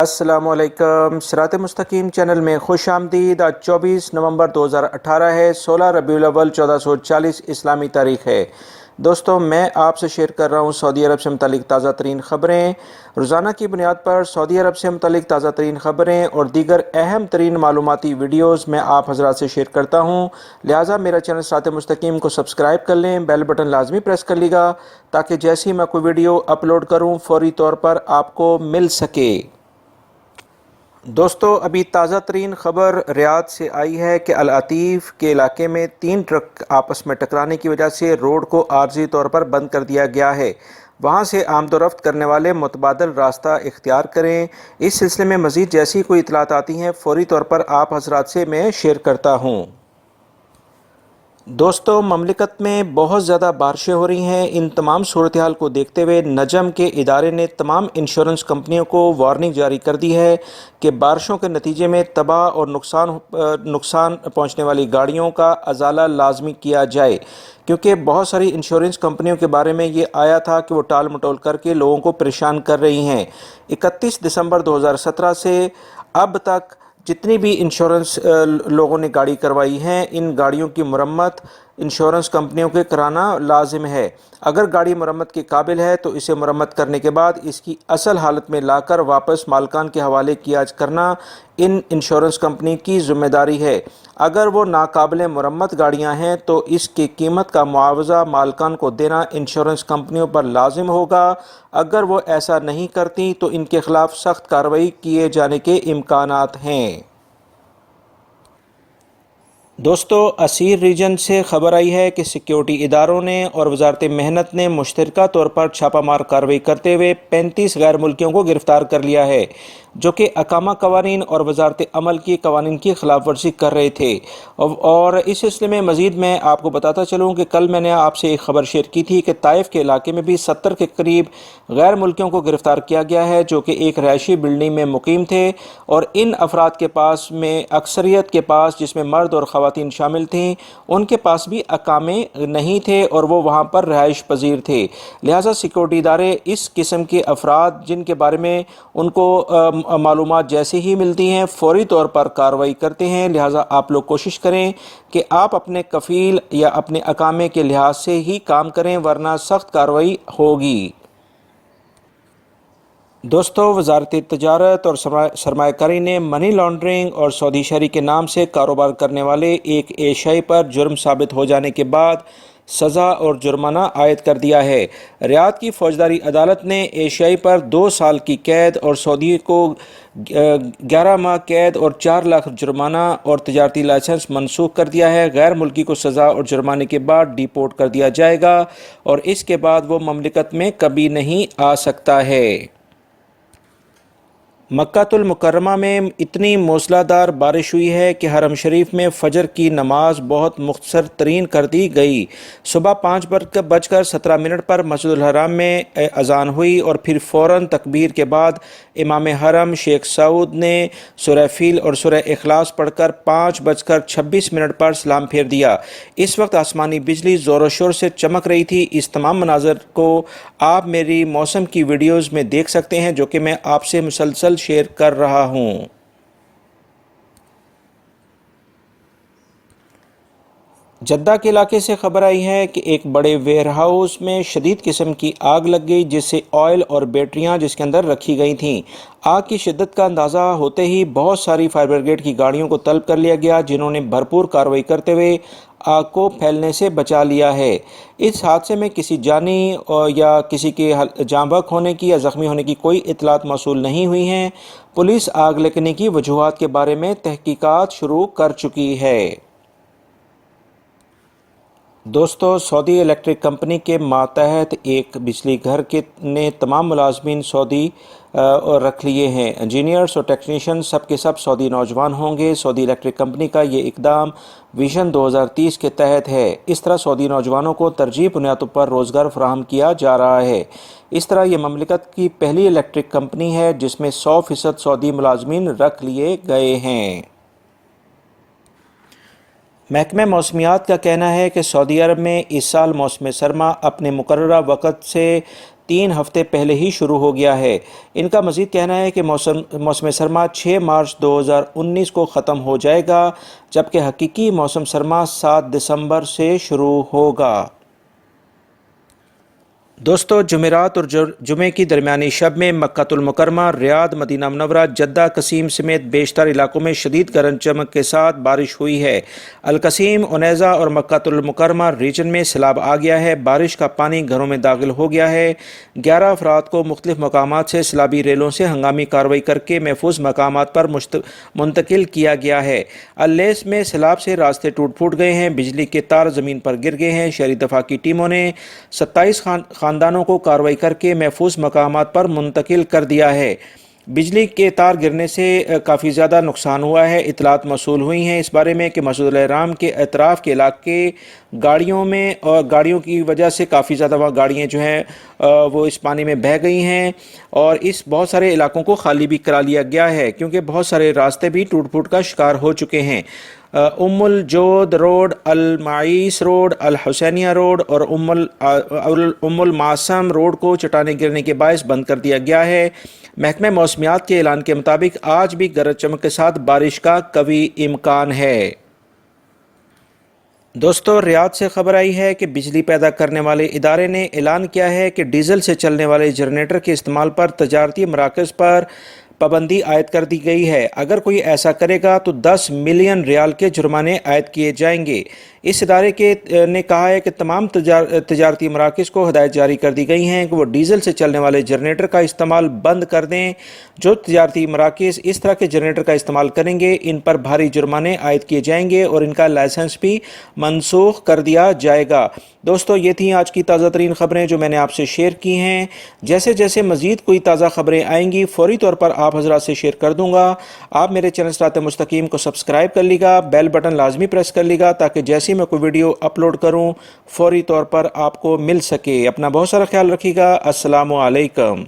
السلام علیکم، صراط مستقیم چینل میں خوش آمدید۔ آج 24 نومبر 2018 ہے، 16 ربیع الاول 1440 اسلامی تاریخ ہے۔ دوستو، میں آپ سے شیئر کر رہا ہوں سعودی عرب سے متعلق تازہ ترین خبریں۔ روزانہ کی بنیاد پر سعودی عرب سے متعلق تازہ ترین خبریں اور دیگر اہم ترین معلوماتی ویڈیوز میں آپ حضرات سے شیئر کرتا ہوں، لہٰذا میرا چینل صراط مستقیم کو سبسکرائب کر لیں، بیل بٹن لازمی پریس کر لیے گا تاکہ جیسے ہی میں کوئی ویڈیو اپلوڈ کروں فوری طور پر آپ کو مل سکے۔ دوستو، ابھی تازہ ترین خبر ریاض سے آئی ہے کہ العطیف کے علاقے میں 3 ٹرک آپس میں ٹکرانے کی وجہ سے روڈ کو عارضی طور پر بند کر دیا گیا ہے۔ وہاں سے آمد و رفت کرنے والے متبادل راستہ اختیار کریں۔ اس سلسلے میں مزید جیسی کوئی اطلاعات آتی ہیں فوری طور پر آپ حضرات سے میں شیئر کرتا ہوں۔ دوستو، مملکت میں بہت زیادہ بارشیں ہو رہی ہیں۔ ان تمام صورتحال کو دیکھتے ہوئے نجم کے ادارے نے تمام انشورنس کمپنیوں کو وارننگ جاری کر دی ہے کہ بارشوں کے نتیجے میں تباہ اور نقصان پہنچنے والی گاڑیوں کا ازالہ لازمی کیا جائے، کیونکہ بہت ساری انشورنس کمپنیوں کے بارے میں یہ آیا تھا کہ وہ ٹال مٹول کر کے لوگوں کو پریشان کر رہی ہیں۔ 31 دسمبر 2017 سے اب تک جتنی بھی انشورنس لوگوں نے گاڑی کروائی ہیں، ان گاڑیوں کی مرمت انشورنس کمپنیوں کے کرانا لازم ہے۔ اگر گاڑی مرمت کے قابل ہے تو اسے مرمت کرنے کے بعد اس کی اصل حالت میں لا کر واپس مالکان کے حوالے کیا کرنا ان انشورنس کمپنی کی ذمہ داری ہے۔ اگر وہ ناقابل مرمت گاڑیاں ہیں تو اس کی قیمت کا معاوضہ مالکان کو دینا انشورنس کمپنیوں پر لازم ہوگا۔ اگر وہ ایسا نہیں کرتی تو ان کے خلاف سخت کارروائی کیے جانے کے امکانات ہیں۔ دوستو، اسیر ریجن سے خبر آئی ہے کہ سیکیورٹی اداروں نے اور وزارت محنت نے مشترکہ طور پر چھاپہ مار کارروائی کرتے ہوئے 35 غیر ملکیوں کو گرفتار کر لیا ہے، جو کہ اقامہ قوانین اور وزارت عمل کی قوانین کی خلاف ورزی کر رہے تھے۔ اور اس سلسلے میں مزید میں آپ کو بتاتا چلوں کہ کل میں نے آپ سے ایک خبر شیئر کی تھی کہ طائف کے علاقے میں بھی 70 کے قریب غیر ملکیوں کو گرفتار کیا گیا ہے، جو کہ ایک رہائشی بلڈنگ میں مقیم تھے، اور ان افراد کے پاس میں اکثریت کے پاس، جس میں مرد اور خواتین شامل تھیں، ان کے پاس بھی اقامے نہیں تھے اور وہ وہاں پر رہائش پذیر تھے۔ لہٰذا سیکورٹی ادارے اس قسم کے افراد جن کے بارے میں ان کو معلومات جیسے ہی ملتی ہیں فوری طور پر کارروائی کرتے ہیں۔ لہٰذا آپ لوگ کوشش کریں کہ آپ اپنے کفیل یا اپنے اقامے کے لحاظ سے ہی کام کریں، ورنہ سخت کارروائی ہوگی۔ دوستو، وزارت تجارت اور سرمایہ کاری نے منی لانڈرنگ اور سعودی شہری کے نام سے کاروبار کرنے والے ایک ایشیائی پر جرم ثابت ہو جانے کے بعد سزا اور جرمانہ عائد کر دیا ہے۔ ریاض کی فوجداری عدالت نے ایشیائی پر 2 سال کی قید اور سعودی کو 11 ماہ قید اور 4 لاکھ جرمانہ اور تجارتی لائسنس منسوخ کر دیا ہے۔ غیر ملکی کو سزا اور جرمانے کے بعد ڈیپورٹ کر دیا جائے گا اور اس کے بعد وہ مملکت میں کبھی نہیں آ سکتا ہے۔ مکہ المکرمہ میں اتنی موسلا دار بارش ہوئی ہے کہ حرم شریف میں فجر کی نماز بہت مختصر ترین کر دی گئی۔ صبح 5:17 پر مسجد الحرام میں اذان ہوئی اور پھر فوراً تکبیر کے بعد امام حرم شیخ سعود نے سورہ فیل اور سورہ اخلاص پڑھ کر 5:26 پر سلام پھیر دیا۔ اس وقت آسمانی بجلی زور و شور سے چمک رہی تھی۔ اس تمام مناظر کو آپ میری موسم کی ویڈیوز میں دیکھ سکتے ہیں، جو کہ میں آپ سے مسلسل شیئر کر رہا ہوں۔ جدہ کے علاقے سے خبر آئی ہے کہ ایک بڑے ویئر ہاؤس میں شدید قسم کی آگ لگ گئی، جس سے آئل اور بیٹریاں جس کے اندر رکھی گئی تھیں۔ آگ کی شدت کا اندازہ ہوتے ہی بہت ساری فائر بریگیڈ کی گاڑیوں کو طلب کر لیا گیا، جنہوں نے بھرپور کارروائی کرتے ہوئے آگ کو پھیلنے سے بچا لیا ہے۔ اس حادثے میں کسی جانی یا کسی کے جاں بحق ہونے کی یا زخمی ہونے کی کوئی اطلاعات موصول نہیں ہوئی ہیں۔ پولیس آگ لگنے کی وجوہات کے بارے میں تحقیقات شروع کر چکی ہے۔ دوستو، سعودی الیکٹرک کمپنی کے ماتحت ایک بجلی گھر نے تمام ملازمین سعودی رکھ لیے ہیں۔ انجینئرز اور ٹیکنیشین سب کے سب سعودی نوجوان ہوں گے۔ سعودی الیکٹرک کمپنی کا یہ اقدام ویژن 2030 کے تحت ہے۔ اس طرح سعودی نوجوانوں کو ترجیحی بنیادوں پر روزگار فراہم کیا جا رہا ہے۔ اس طرح یہ مملکت کی پہلی الیکٹرک کمپنی ہے جس میں 100% سعودی ملازمین رکھ لیے گئے ہیں۔ محکمہ موسمیات کا کہنا ہے کہ سعودی عرب میں اس سال موسم سرما اپنے مقررہ وقت سے 3 ہفتے پہلے ہی شروع ہو گیا ہے۔ ان کا مزید کہنا ہے کہ موسم سرما 6 مارچ 2019 کو ختم ہو جائے گا، جبکہ حقیقی موسم سرما 7 دسمبر سے شروع ہوگا۔ دوستو، جمعرات اور جمعے کی درمیانی شب میں مکہ المکرمہ، ریاض، مدینہ منورہ، جدہ، قصیم سمیت بیشتر علاقوں میں شدید گرج چمک کے ساتھ بارش ہوئی ہے۔ القصیم، عنیزہ اور مکہ المکرمہ ریجن میں سیلاب آ گیا ہے۔ بارش کا پانی گھروں میں داخل ہو گیا ہے۔ 11 افراد کو مختلف مقامات سے سیلابی ریلوں سے ہنگامی کارروائی کر کے محفوظ مقامات پر منتقل کیا گیا ہے۔ اللیس میں سیلاب سے راستے ٹوٹ پھوٹ گئے ہیں، بجلی کے تار زمین پر گر گئے ہیں۔ شہری دفاع کی ٹیموں نے 27 خاندانوں کو کارروائی کر کے محفوظ مقامات پر منتقل کر دیا ہے۔ بجلی کے تار گرنے سے کافی زیادہ نقصان ہوا ہے۔ اطلاعات موصول ہوئی ہیں اس بارے میں کہ مسجد الحرام کے اطراف کے علاقے گاڑیوں کی وجہ سے کافی زیادہ وہاں گاڑیاں جو ہیں وہ اس پانی میں بہہ گئی ہیں، اور اس بہت سارے علاقوں کو خالی بھی کرا لیا گیا ہے، کیونکہ بہت سارے راستے بھی ٹوٹ پھوٹ کا شکار ہو چکے ہیں۔ ام الجود روڈ، المعیس روڈ، الحسینیہ روڈ اور ام المعصم روڈ کو چٹانیں گرنے کے باعث بند کر دیا گیا ہے۔ محکمہ موسمیات کے اعلان کے مطابق آج بھی گرج چمک کے ساتھ بارش کا قوی امکان ہے۔ دوستو، ریاض سے خبر آئی ہے کہ بجلی پیدا کرنے والے ادارے نے اعلان کیا ہے کہ ڈیزل سے چلنے والے جنریٹر کے استعمال پر تجارتی مراکز پر پابندی عائد کر دی گئی ہے۔ اگر کوئی ایسا کرے گا تو 10 ملین ریال کے جرمانے عائد کیے جائیں گے۔ اس ادارے نے کہا ہے کہ تمام تجارتی مراکز کو ہدایت جاری کر دی گئی ہیں کہ وہ ڈیزل سے چلنے والے جنریٹر کا استعمال بند کر دیں۔ جو تجارتی مراکز اس طرح کے جنریٹر کا استعمال کریں گے، ان پر بھاری جرمانے عائد کیے جائیں گے اور ان کا لائسنس بھی منسوخ کر دیا جائے گا۔ دوستو، یہ تھیں آج کی تازہ ترین خبریں جو میں نے آپ سے شیئر کی ہیں۔ جیسے جیسے مزید کوئی تازہ خبریں آئیں گی فوری طور پر آپ حضرات سے شیئر کر دوں گا۔ آپ میرے چینل صراط مستقیم کو سبسکرائب کر لیگا، بیل بٹن لازمی پریس کر لیگا تاکہ جیسے میں کوئی ویڈیو اپلوڈ کروں فوری طور پر آپ کو مل سکے۔ اپنا بہت سارا خیال رکھیے گا۔ السلام علیکم۔